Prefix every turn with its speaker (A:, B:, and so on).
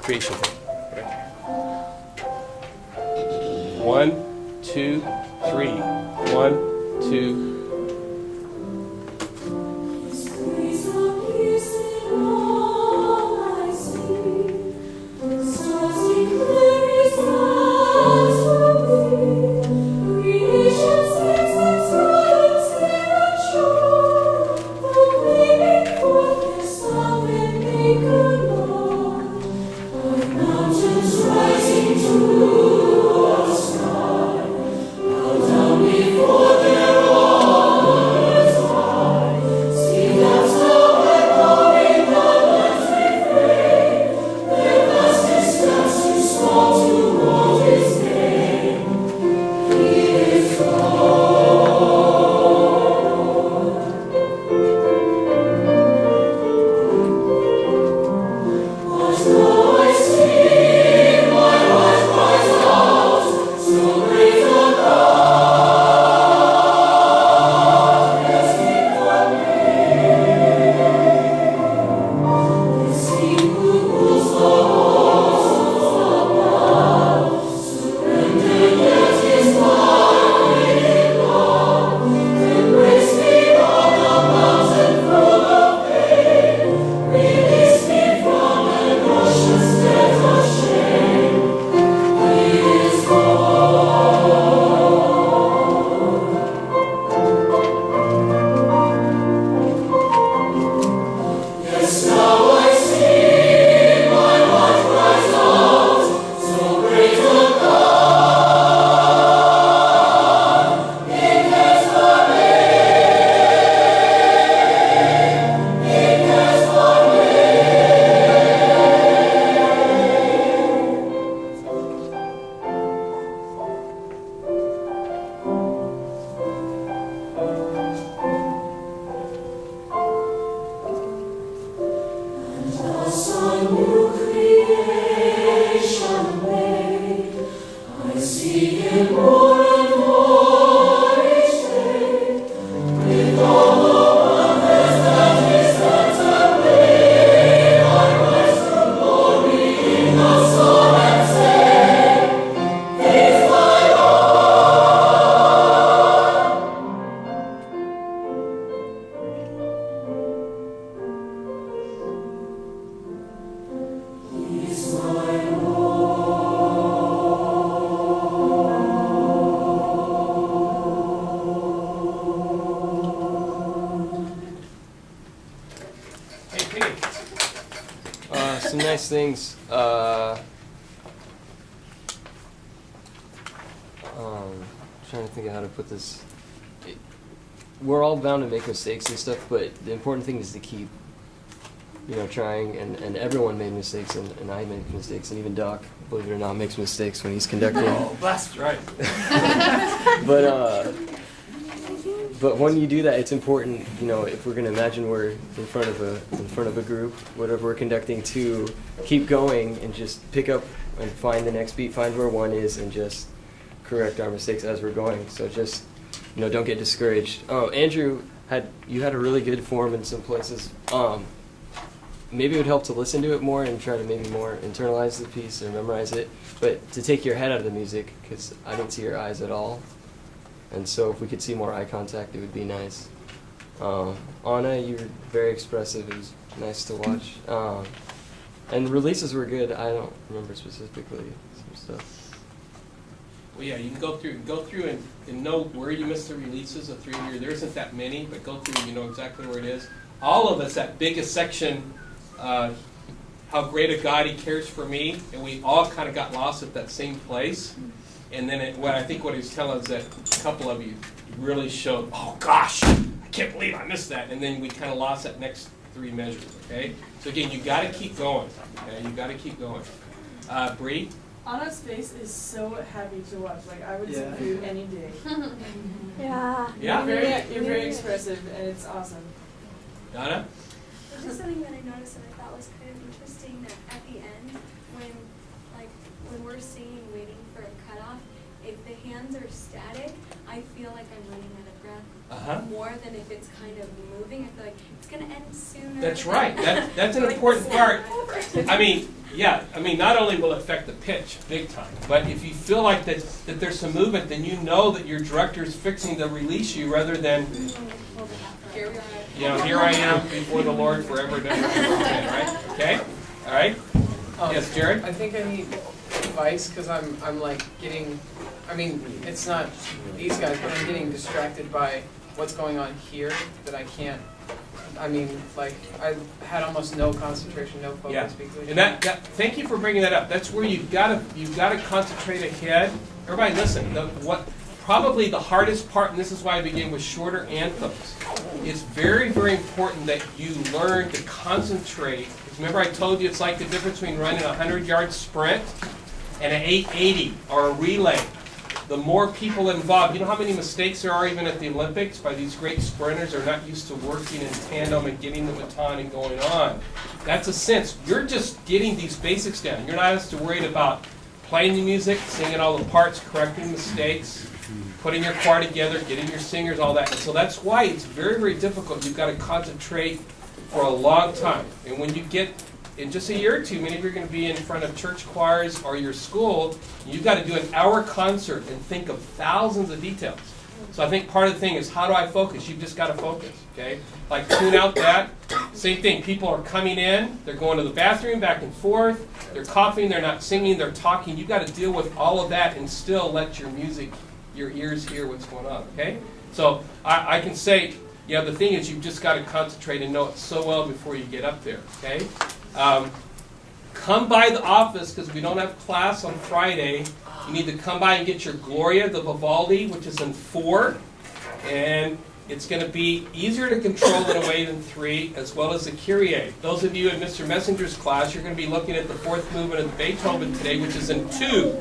A: creation thing. Right? 1, 2, 3. 1, 2. Some nice things. Trying to think of how to put this. We're all bound to make mistakes and stuff, but the important thing is to keep, trying. And everyone made mistakes, and I made mistakes, and even Doc, believe it or not, makes mistakes when he's conducting.
B: Oh, that's right.
A: But when you do that, it's important, if we're going to imagine we're in front of a group, whatever we're conducting, to keep going and just pick up and find the next beat, find where one is, and just correct our mistakes as we're going. So just, don't get discouraged. Andrew, you had a really good form in some places. Maybe it would help to listen to it more and try to maybe more internalize the piece or memorize it, but to take your head out of the music, because I didn't see your eyes at all. And so if we could see more eye contact, it would be nice. Anna, you were very expressive. It was nice to watch. And releases were good. I don't remember specifically some stuff.
B: Well, yeah, you can go through and know where you missed the releases of 3 years. There isn't that many, but go through and you know exactly where it is. All of us, that biggest section, how great a God He cares for me, and we all kind of got lost at that same place. And then what He was telling us that a couple of you really showed, oh gosh, I can't believe I missed that. And then we kind of lost that next 3 measures, okay? So again, you got to keep going, okay? You got to keep going. Bree?
C: Anna's face is so happy to watch. Like, I would sing for you any day.
D: Yeah.
B: Yeah?
C: You're very expressive, and it's awesome.
B: Donna?
D: There's just something that I noticed that I thought was kind of interesting, that at the end, when we're singing Waiting for a Cutoff, if the hands are static, I feel like I'm running out of breath. More than if it's kind of moving. I feel like it's going to end sooner.
B: That's right. That's an important part. I mean, Yeah, I mean, not only will it affect the pitch big time, but if you feel like that there's some movement, then you know that your director is fixing to release you rather than,
D: Here we are.
B: you know, here I am before the Lord forever and ever. Amen, right? Okay? All right? Yes, Jared?
E: I think I need advice because I'm like getting, I mean, it's not these guys, but I'm getting distracted by what's going on here that I can't, I mean, like, I had almost no concentration, no focus
B: Yeah.
E: because.
B: And that, thank you for bringing that up. That's where you've got to concentrate ahead. Everybody listen, probably the hardest part, and this is why I begin with shorter anthems, it's very, very important that you learn to concentrate. Remember I told you it's like the difference between running a 100-yard sprint and an 880 or a relay. The more people involved, you know how many mistakes there are even at the Olympics by these great sprinters are not used to working in tandem and getting the baton and going on. That's a sense. You're just getting these basics down. You're not as worried about playing the music, singing all the parts, correcting mistakes, putting your choir together, getting your singers, all that. And so that's why it's very, very difficult. You've got to concentrate for a long time. And when you get, in just a year or two, many of you are going to be in front of church choirs or your school, you've got to do an hour concert and think of thousands of details. So I think part of the thing is, how do I focus? You've just got to focus, okay? Like tune out that. Same thing, people are coming in, they're going to the bathroom, back and forth, they're coughing, they're not singing, they're talking. You've got to deal with all of that and still let your music, your ears hear what's going on, okay? So I can say, yeah, the thing is you've just got to concentrate and know it so well before you get up there, okay? Come by the office because we don't have class on Friday. You need to come by and get your Gloria, the Vivaldi, which is in 4. And it's going to be easier to control in a way than 3, as well as the Kyrie. Those of you in Mr. Messenger's class, you're going to be looking at the 4th movement of Beethoven today, which is in 2.